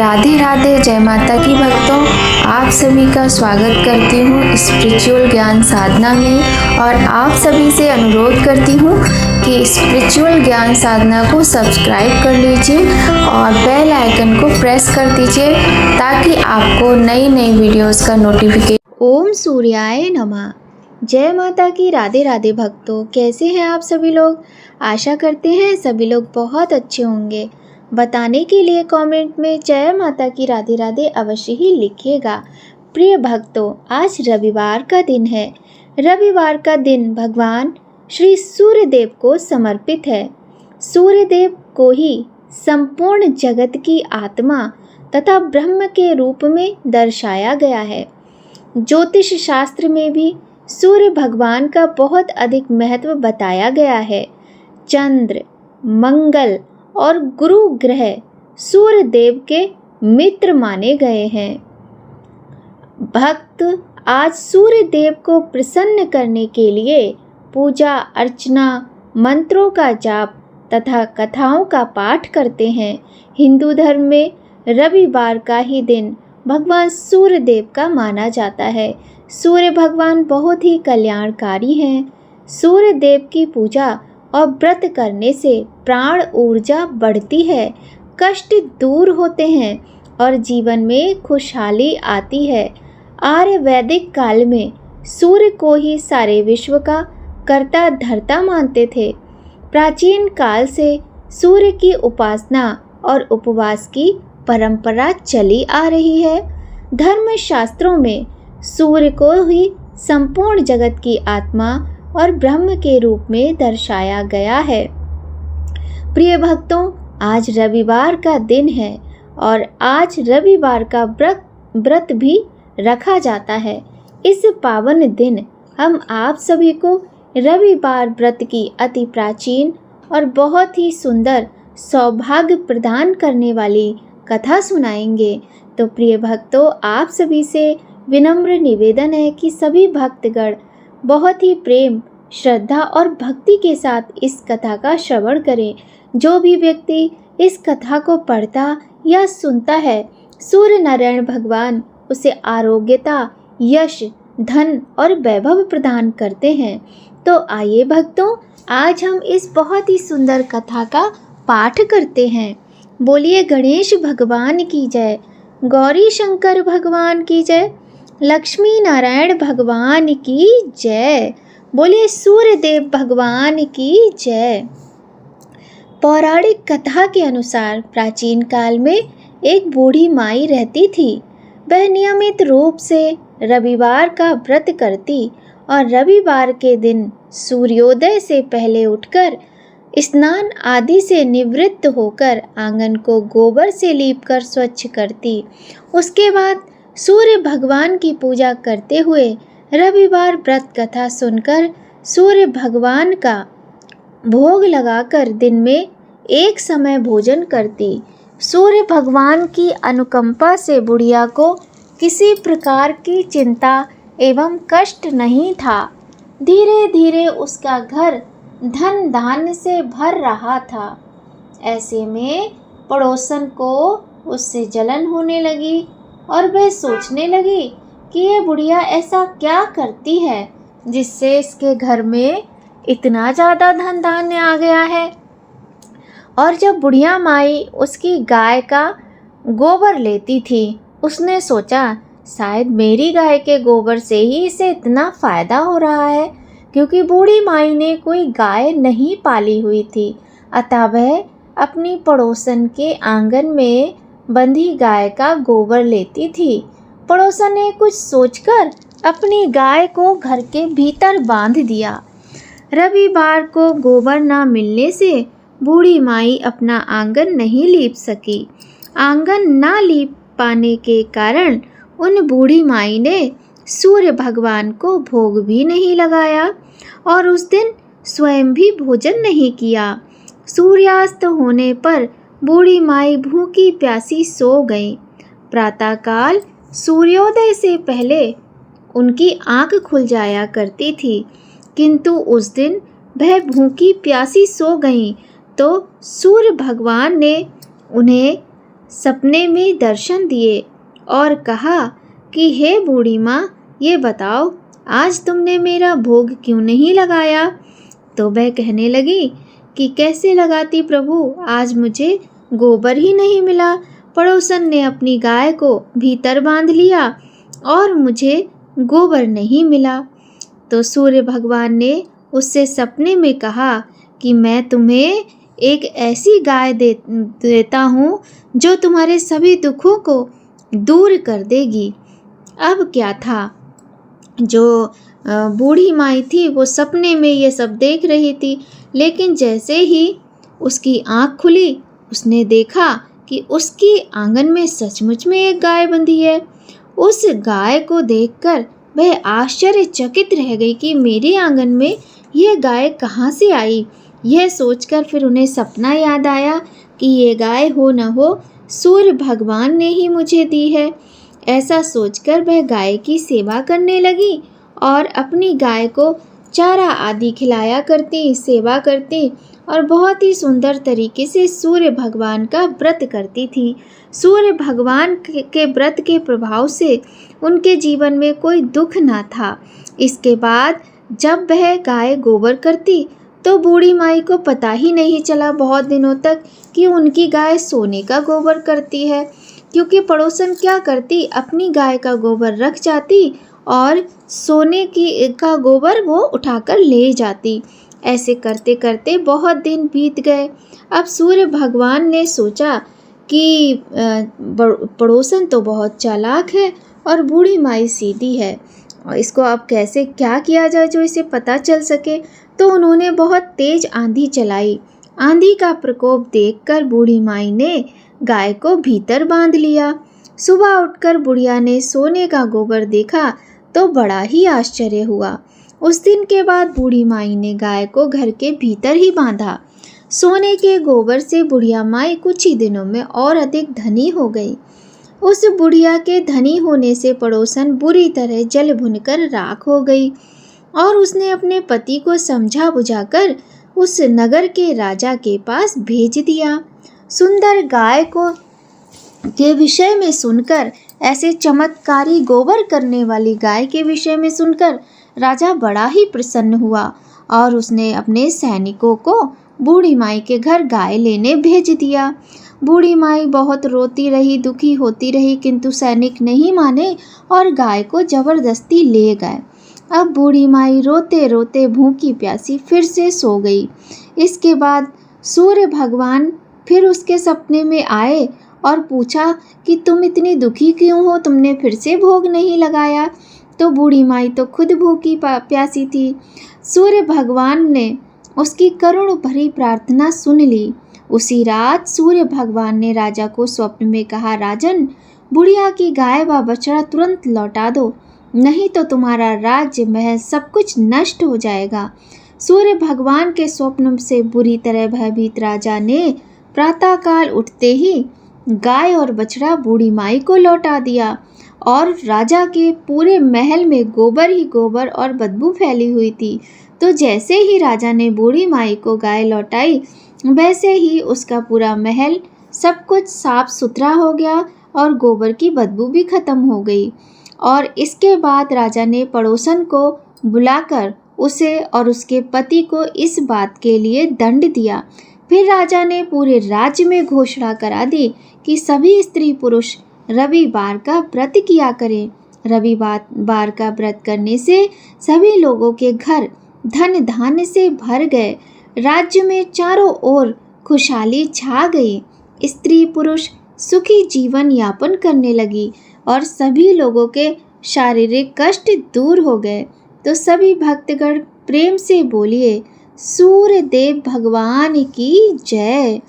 राधे राधे, जय माता की भक्तों। आप सभी का स्वागत करती हूँ स्पिरिचुअल ज्ञान साधना में और आप सभी से अनुरोध करती हूँ कि स्पिरिचुअल ज्ञान साधना को सब्सक्राइब कर लीजिए और बेल आइकन को प्रेस कर दीजिए ताकि आपको नई नई वीडियोस का नोटिफिकेशन। ओम सूर्याय नमः। जय माता की राधे राधे भक्तों, कैसे हैं आप सभी लोग। आशा करते हैं सभी लोग बहुत अच्छे होंगे। बताने के लिए कमेंट में जय माता की राधे राधे अवश्य ही लिखिएगा। प्रिय भक्तों, आज रविवार का दिन है। रविवार का दिन भगवान श्री सूर्यदेव को समर्पित है। सूर्यदेव को ही संपूर्ण जगत की आत्मा तथा ब्रह्म के रूप में दर्शाया गया है। ज्योतिष शास्त्र में भी सूर्य भगवान का बहुत अधिक महत्व बताया गया है। चंद्र, मंगल और गुरु ग्रह सूर्य देव के मित्र माने गए हैं। भक्त आज सूर्य देव को प्रसन्न करने के लिए पूजा अर्चना, मंत्रों का जाप तथा कथाओं का पाठ करते हैं। हिंदू धर्म में रविवार का ही दिन भगवान सूर्य देव का माना जाता है। सूर्य भगवान बहुत ही कल्याणकारी हैं। सूर्य देव की पूजा और व्रत करने से प्राण ऊर्जा बढ़ती है, कष्ट दूर होते हैं और जीवन में खुशहाली आती है। आर्यवैदिक काल में सूर्य को ही सारे विश्व का कर्ता धर्ता मानते थे। प्राचीन काल से सूर्य की उपासना और उपवास की परंपरा चली आ रही है। धर्म शास्त्रों में सूर्य को ही संपूर्ण जगत की आत्मा और ब्रह्म के रूप में दर्शाया गया है। प्रिय भक्तों, आज रविवार का दिन है और आज रविवार का व्रत भी रखा जाता है। इस पावन दिन हम आप सभी को रविवार व्रत की अति प्राचीन और बहुत ही सुंदर सौभाग्य प्रदान करने वाली कथा सुनाएंगे। तो प्रिय भक्तों, आप सभी से विनम्र निवेदन है कि सभी भक्तगण बहुत ही प्रेम, श्रद्धा और भक्ति के साथ इस कथा का श्रवण करें। जो भी व्यक्ति इस कथा को पढ़ता या सुनता है, सूर्य नारायण भगवान उसे आरोग्यता, यश, धन और वैभव प्रदान करते हैं। तो आइए भक्तों, आज हम इस बहुत ही सुंदर कथा का पाठ करते हैं। बोलिए गणेश भगवान की जय, गौरी शंकर भगवान की जय, लक्ष्मी नारायण भगवान की जय, बोलिए सूर्यदेव भगवान की जय। पौराणिक कथा के अनुसार प्राचीन काल में एक बूढ़ी माई रहती थी। वह नियमित रूप से रविवार का व्रत करती और रविवार के दिन सूर्योदय से पहले उठकर स्नान आदि से निवृत्त होकर आंगन को गोबर से लीपकर स्वच्छ करती। उसके बाद सूर्य भगवान की पूजा करते हुए रविवार व्रत कथा सुनकर सूर्य भगवान का भोग लगाकर दिन में एक समय भोजन करती। सूर्य भगवान की अनुकंपा से बुढ़िया को किसी प्रकार की चिंता एवं कष्ट नहीं था। धीरे धीरे उसका घर धन धान्य से भर रहा था। ऐसे में पड़ोसन को उससे जलन होने लगी और वह सोचने लगी कि ये बुढ़िया ऐसा क्या करती है जिससे इसके घर में इतना ज़्यादा धन धान्य आ गया है। और जब बुढ़िया माई उसकी गाय का गोबर लेती थी, उसने सोचा शायद मेरी गाय के गोबर से ही इसे इतना फ़ायदा हो रहा है, क्योंकि बूढ़ी माई ने कोई गाय नहीं पाली हुई थी। अतः वह अपनी पड़ोसन के आंगन में बंधी गाय का गोबर लेती थी। पड़ोसन ने कुछ सोचकर अपनी गाय को घर के भीतर बांध दिया। रविवार को गोबर न मिलने से बूढ़ी माई अपना आंगन नहीं लीप सकी। आंगन न लीप पाने के कारण उन बूढ़ी माई ने सूर्य भगवान को भोग भी नहीं लगाया और उस दिन स्वयं भी भोजन नहीं किया। सूर्यास्त होने पर बूढ़ी माई भूखी प्यासी सो गई। प्रातःकाल सूर्योदय से पहले उनकी आंख खुल जाया करती थी, किंतु उस दिन वह भूखी प्यासी सो गईं तो सूर्य भगवान ने उन्हें सपने में दर्शन दिए और कहा कि हे बूढ़ी माँ, ये बताओ आज तुमने मेरा भोग क्यों नहीं लगाया? तो वह कहने लगी कि कैसे लगाती प्रभु, आज मुझे गोबर ही नहीं मिला। पड़ोसन ने अपनी गाय को भीतर बांध लिया और मुझे गोबर नहीं मिला। तो सूर्य भगवान ने उससे सपने में कहा कि मैं तुम्हें एक ऐसी गाय देता हूँ जो तुम्हारे सभी दुखों को दूर कर देगी। अब क्या था, जो बूढ़ी माई थी वो सपने में ये सब देख रही थी, लेकिन जैसे ही उसकी आँख खुली उसने देखा कि उसके आंगन में सचमुच में एक गाय बंधी है। उस गाय को देखकर वह आश्चर्यचकित रह गई कि मेरे आंगन में यह गाय कहाँ से आई। यह सोचकर फिर उन्हें सपना याद आया कि ये गाय हो न हो सूर्य भगवान ने ही मुझे दी है। ऐसा सोचकर वह गाय की सेवा करने लगी और अपनी गाय को चारा आदि खिलाया करती, सेवा करती और बहुत ही सुंदर तरीके से सूर्य भगवान का व्रत करती थी। सूर्य भगवान के व्रत के प्रभाव से उनके जीवन में कोई दुख ना था। इसके बाद जब वह गाय गोबर करती तो बूढ़ी माई को पता ही नहीं चला बहुत दिनों तक कि उनकी गाय सोने का गोबर करती है, क्योंकि पड़ोसन क्या करती, अपनी गाय का गोबर रख जाती और सोने का गोबर वो उठाकर ले जाती। ऐसे करते करते बहुत दिन बीत गए। अब सूर्य भगवान ने सोचा कि पड़ोसन तो बहुत चालाक है और बूढ़ी माई सीधी है, और इसको अब कैसे क्या किया जाए जो इसे पता चल सके। तो उन्होंने बहुत तेज आंधी चलाई। आंधी का प्रकोप देखकर बूढ़ी माई ने गाय को भीतर बांध लिया। सुबह उठकर बुढ़िया ने सोने का गोबर देखा तो बड़ा ही आश्चर्य हुआ। उस दिन के बाद बूढ़ी माई ने गाय को घर के भीतर ही बांधा। सोने के गोबर से बुढ़िया माई कुछ ही दिनों में और अधिक धनी हो गई। उस बुढ़िया के धनी होने से पड़ोसन बुरी तरह जल भुनकर राख हो गई और उसने अपने पति को समझा बुझाकर उस नगर के राजा के पास भेज दिया। सुंदर गाय के विषय में सुनकर, ऐसे चमत्कारी गोबर करने वाली गाय के विषय में सुनकर राजा बड़ा ही प्रसन्न हुआ और उसने अपने सैनिकों को बूढ़ी माई के घर गाय लेने भेज दिया। बूढ़ी माई बहुत रोती रही, दुखी होती रही, किंतु सैनिक नहीं माने और गाय को जबरदस्ती ले गए। अब बूढ़ी माई रोते रोते भूखी प्यासी फिर से सो गई। इसके बाद सूर्य भगवान फिर उसके सपने में आए और पूछा कि तुम इतनी दुखी क्यों हो, तुमने फिर से भोग नहीं लगाया। तो बूढ़ी माई तो खुद भूखी प्यासी थी। सूर्य भगवान ने उसकी करुण भरी प्रार्थना सुन ली। उसी रात सूर्य भगवान ने राजा को स्वप्न में कहा, राजन, बुढ़िया की गाय व बछड़ा तुरंत लौटा दो, नहीं तो तुम्हारा राज्य महल सब कुछ नष्ट हो जाएगा। सूर्य भगवान के स्वप्न से बुरी तरह भयभीत राजा ने प्रातःकाल उठते ही गाय और बछड़ा बूढ़ी माई को लौटा दिया और राजा के पूरे महल में गोबर ही गोबर और बदबू फैली हुई थी। तो जैसे ही राजा ने बूढ़ी माई को गाय लौटाई, वैसे ही उसका पूरा महल सब कुछ साफ सुथरा हो गया और गोबर की बदबू भी खत्म हो गई। और इसके बाद राजा ने पड़ोसन को बुलाकर उसे और उसके पति को इस बात के लिए दंड दिया। फिर राजा ने पूरे राज्य में घोषणा करा दी कि सभी स्त्री पुरुष रविवार का व्रत किया करें। रविवार का व्रत करने से सभी लोगों के घर धन धान्य से भर गए। राज्य में चारों ओर खुशहाली छा गई। स्त्री पुरुष सुखी जीवन यापन करने लगी और सभी लोगों के शारीरिक कष्ट दूर हो गए। तो सभी भक्तगण प्रेम से बोलिए, सूर्य देव भगवान की जय।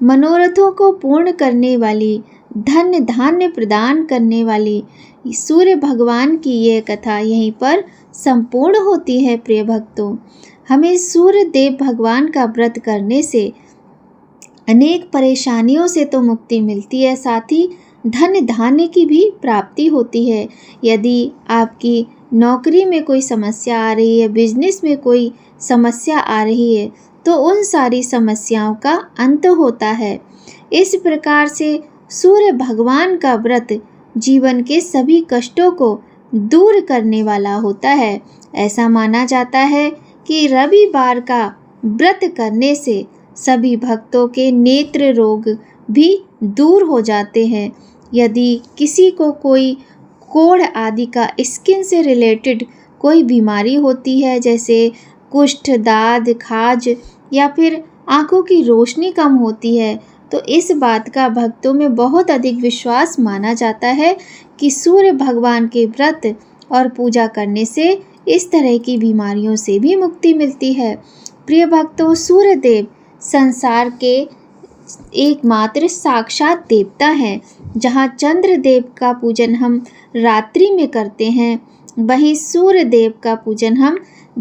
मनोरथों को पूर्ण करने वाली, धन धान्य प्रदान करने वाली सूर्य भगवान की ये कथा यहीं पर संपूर्ण होती है। प्रिय भक्तों, हमें सूर्य देव भगवान का व्रत करने से अनेक परेशानियों से तो मुक्ति मिलती है, साथ ही धन धान्य की भी प्राप्ति होती है। यदि आपकी नौकरी में कोई समस्या आ रही है, बिजनेस में कोई समस्या आ रही है, तो उन सारी समस्याओं का अंत होता है। इस प्रकार से सूर्य भगवान का व्रत जीवन के सभी कष्टों को दूर करने वाला होता है। ऐसा माना जाता है कि रविवार का व्रत करने से सभी भक्तों के नेत्र रोग भी दूर हो जाते हैं। यदि किसी को कोई कोढ़ आदि का स्किन से रिलेटेड कोई बीमारी होती है, जैसे कुष्ठ, दाद, खाज या फिर आंखों की रोशनी कम होती है, तो इस बात का भक्तों में बहुत अधिक विश्वास माना जाता है कि सूर्य भगवान के व्रत और पूजा करने से इस तरह की बीमारियों से भी मुक्ति मिलती है। प्रिय भक्तों, सूर्य देव संसार के एकमात्र साक्षात देवता हैं। जहाँ चंद्र देव का पूजन हम रात्रि में करते हैं, वहीं सूर्य देव का पूजन हम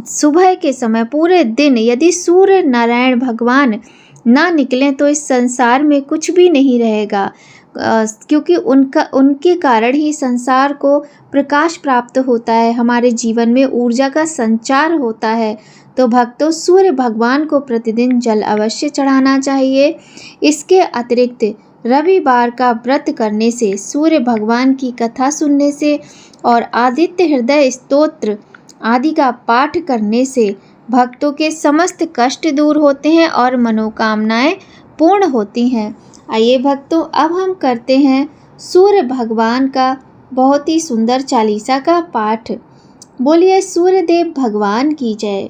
सुबह के समय पूरे दिन, यदि सूर्य नारायण भगवान ना निकलें तो इस संसार में कुछ भी नहीं रहेगा, क्योंकि उनके कारण ही संसार को प्रकाश प्राप्त होता है, हमारे जीवन में ऊर्जा का संचार होता है। तो भक्तों, सूर्य भगवान को प्रतिदिन जल अवश्य चढ़ाना चाहिए। इसके अतिरिक्त रविवार का व्रत करने से, सूर्य भगवान की कथा सुनने से और आदित्य हृदय स्तोत्र आदि का पाठ करने से भक्तों के समस्त कष्ट दूर होते हैं और मनोकामनाएं पूर्ण होती हैं। आइए भक्तों, अब हम करते हैं सूर्य भगवान का बहुत ही सुंदर चालीसा का पाठ। बोलिए सूर्य देव भगवान की जय।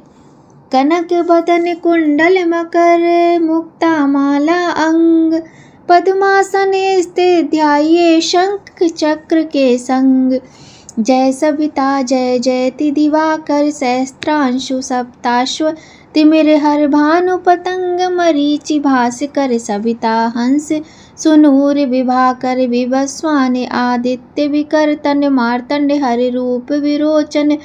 कनक बदन कुंडल मकर मुक्ता माला अंग, पद्मासन स्थित ध्याये शंख चक्र के संग। जय सविता जय जयति दिवाकर, सहस्त्रांशु सप्ताश्व तिमिर हर भानु पतंग, मरीचि भास्कर सविता हंस सुनूर विभाकर, विवस्वान आदित्य विकर, तन मार्तंड हरि रूप विरोचन।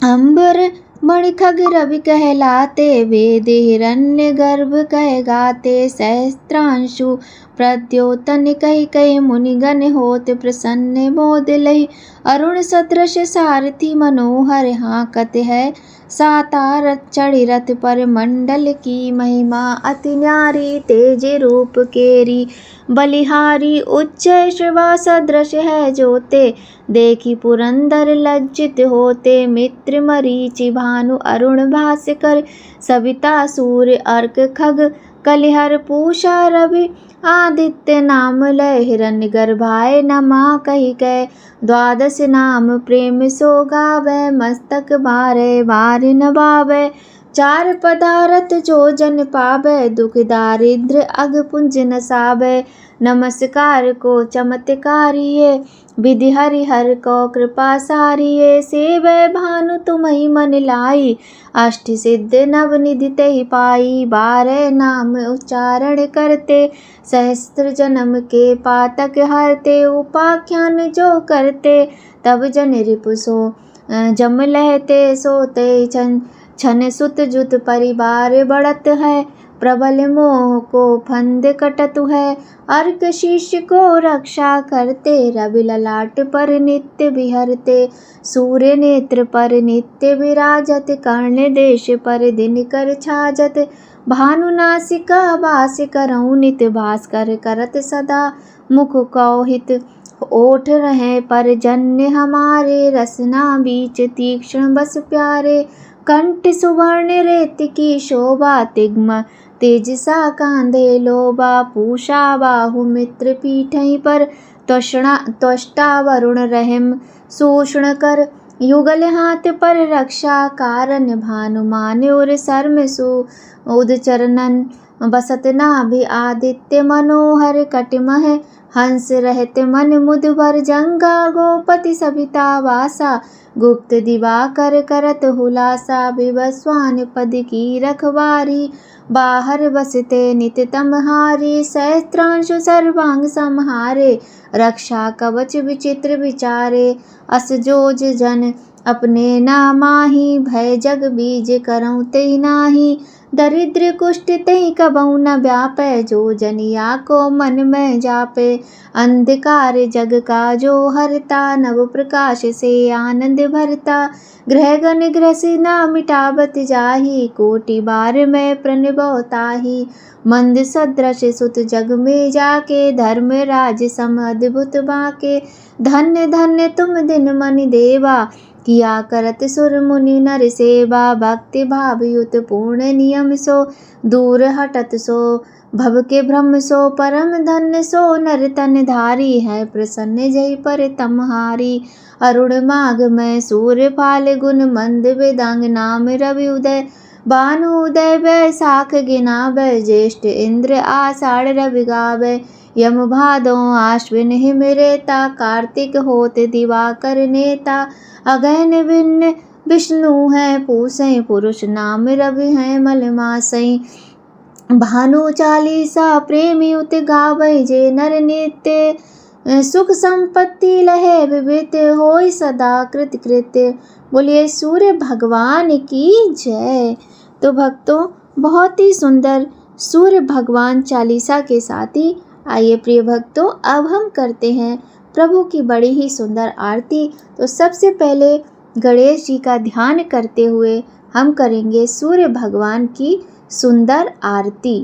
अंबर मणि खग रवि कहलाते, वेद हिरण्य गर्भ कह गाते। सहस्त्रांशु प्रद्योतन कहि कहि, मुनिगण होत प्रसन्न मोद लहि। अरुण सदृश सारथी मनोहर, हाँकत है साता रथ चढ़ि रथ पर। मंडल की महिमा अति न्यारी, तेज रूप केरी बलिहारी। उच्च शिवा सदृश है जोते, देखी पुरंदर लज्जित होते। मित्र मरीचि भानु अरुण भास्कर, सविता सूर्य अर्क खग कलिहर। पूषा रवि आदित्य नाम लय, हिरण्य गर्भाय नमा कहि कै। द्वादश नाम प्रेम सो गावै, मस्तक बारे बार नवावै। चार पदारथ जो जन पावै, दुख दारिद्र अग पुंज नसावै। नमस्कार को चमत्कारिये, विधि हरिहर को कृपा सारिये। सेवै भानु तुम्हि मन लाई, अष्ट सिद्ध नव निधि तेहि पाई। बारह नाम उच्चारण करते, सहस्त्र जन्म के पातक हरते। उपाख्यान जो करते, तब जन रिपु सो जम लहते। सोते छन सुत जुत परिवार बढ़त है, प्रबल मोह को फंद कटतु है। अर्क शिष्य को रक्षा करते, रवि ललाट पर नित्य विहरते। सूर्य नेत्र पर नित्य विराजत, कर्ण देश पर दिनकर छाजत। भानु नासिका वास करऊँ नित, भास्कर करत सदा मुख कौहित। ओठ रहे पर जन्य हमारे, रसना बीच तीक्ष्ण बस प्यारे। कंठ सुवर्ण रेत की शोभा, तिग्म तेजसा कांधे लोभा। पूषा बाहु मित्र पीठहि पर, त्वष्टा वरुण रहम शोषण कर। युगल हाथ पर रक्षा कारण, भानुमान और सर्म सुउद चरणन। बसत नाभि आदित्य मनोहर, कटिमह हंस रहते मन मुदभर। जंगा गोपति सविता वासा, गुप्त दिवाकर करत हुलासा। विवस्वान पद की रखवारी, बाहर बसते नित तमहारी। सहस्त्रांशु सर्वांग संहारे, रक्षा कवच विचित्र विचारे। असजोज जन अपने ना माही, भय जग बीज करऊँ ते नाही। दरिद्र कुष्ठ तहि कबहु न व्यापै, जो जनिया को मन में जापे। अंधकार जग का जो हरता, नव प्रकाश से आनंद भरता। ग्रह गण ग्रस न मिटावत जाहि, कोटि बार में प्रणिबौ ताहि। मंद सदृश सुत जग में जाके, धर्म राज सम अद्भुत बाके। धन्य धन्य तुम दिन मनि देवा, किया करत सुर मुनि नर सेवा। भक्ति भाव युत पूर्ण नियम सो, दूर हटत सो भव के भ्रम सो। परम धन्य सो नर तन धारी, है प्रसन्न जय पर तमहारी। अरुण माघ में सूर्य फाल्गुन, मंद वेदांग नाम रवि उदय। भानु उदय बैसाख गिनावै, ज्येष्ठ इंद्र आषाढ़ रवि गावै। यम भादो आश्विन हिम रेता, कार्तिक होत दिवाकर नेता। अगहन भिन्न विष्णु है पूसै, पुरुष नाम रवि है मलमासै। भानु चालीसा प्रेमी उत गावै, जे नर नित्य सुख संपत्ति लहे विविध। होय सदा कृत कृत्य, बोलिए सूर्य भगवान की जय। तो भक्तों, बहुत ही सुंदर सूर्य भगवान चालीसा के साथ ही आइए प्रिय भक्तों, अब हम करते हैं प्रभु की बड़ी ही सुंदर आरती। तो सबसे पहले गणेश जी का ध्यान करते हुए हम करेंगे सूर्य भगवान की सुंदर आरती।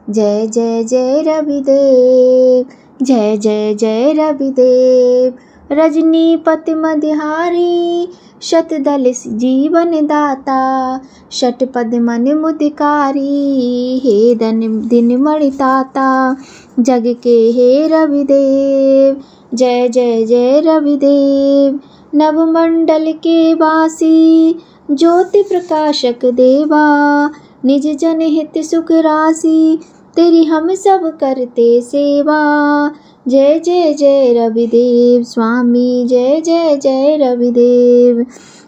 जय जय जय रविदेव, जय जय जय रविदेव। रजनीपति मदहारी, शतदल जीवन दाता। षटपद मन मुदिकारी, हे दिन मणिताता। जग के हे रविदेव, जय जय जय रविदेव। नवमंडल के वासी, ज्योति प्रकाशक देवा। निज जन हित सुख राशि, तेरी हम सब करते सेवा। जय जय जय रविदेव स्वामी, जय जय जय रविदेव।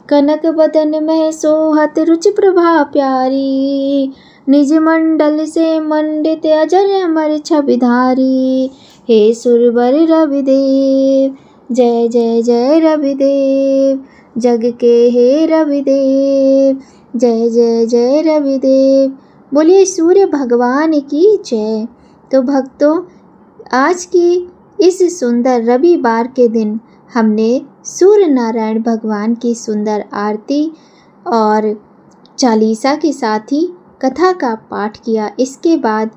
कनक बदन में सोहत रुचि प्रभा प्यारी, निज मंडल से मंडित अजर अमर छविधारी। हे सुरवर रविदेव, जय जय जय रविदेव। जग के हे रविदेव, जय जय जय रविदेव। बोलिए सूर्य भगवान की जय। तो भक्तों, आज की इस सुंदर रविवार के दिन हमने सूर्य नारायण भगवान की सुंदर आरती और चालीसा के साथ ही कथा का पाठ किया। इसके बाद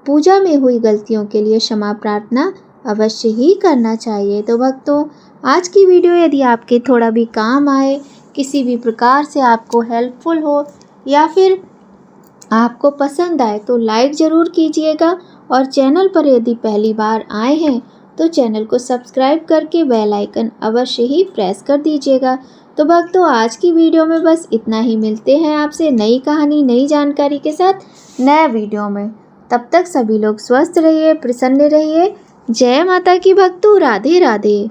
पूजा में हुई गलतियों के लिए क्षमा प्रार्थना अवश्य ही करना चाहिए। तो भक्तों, आज की वीडियो यदि आपके थोड़ा भी काम आए, किसी भी प्रकार से आपको हेल्पफुल हो या फिर आपको पसंद आए तो लाइक ज़रूर कीजिएगा। और चैनल पर यदि पहली बार आए हैं तो चैनल को सब्सक्राइब करके बेल आइकन अवश्य ही प्रेस कर दीजिएगा। तो भक्तों, आज की वीडियो में बस इतना ही। मिलते हैं आपसे नई कहानी, नई जानकारी के साथ नए वीडियो में। तब तक सभी लोग स्वस्थ रहिए, प्रसन्न रहिए। जय माता की भक्तों, राधे राधे।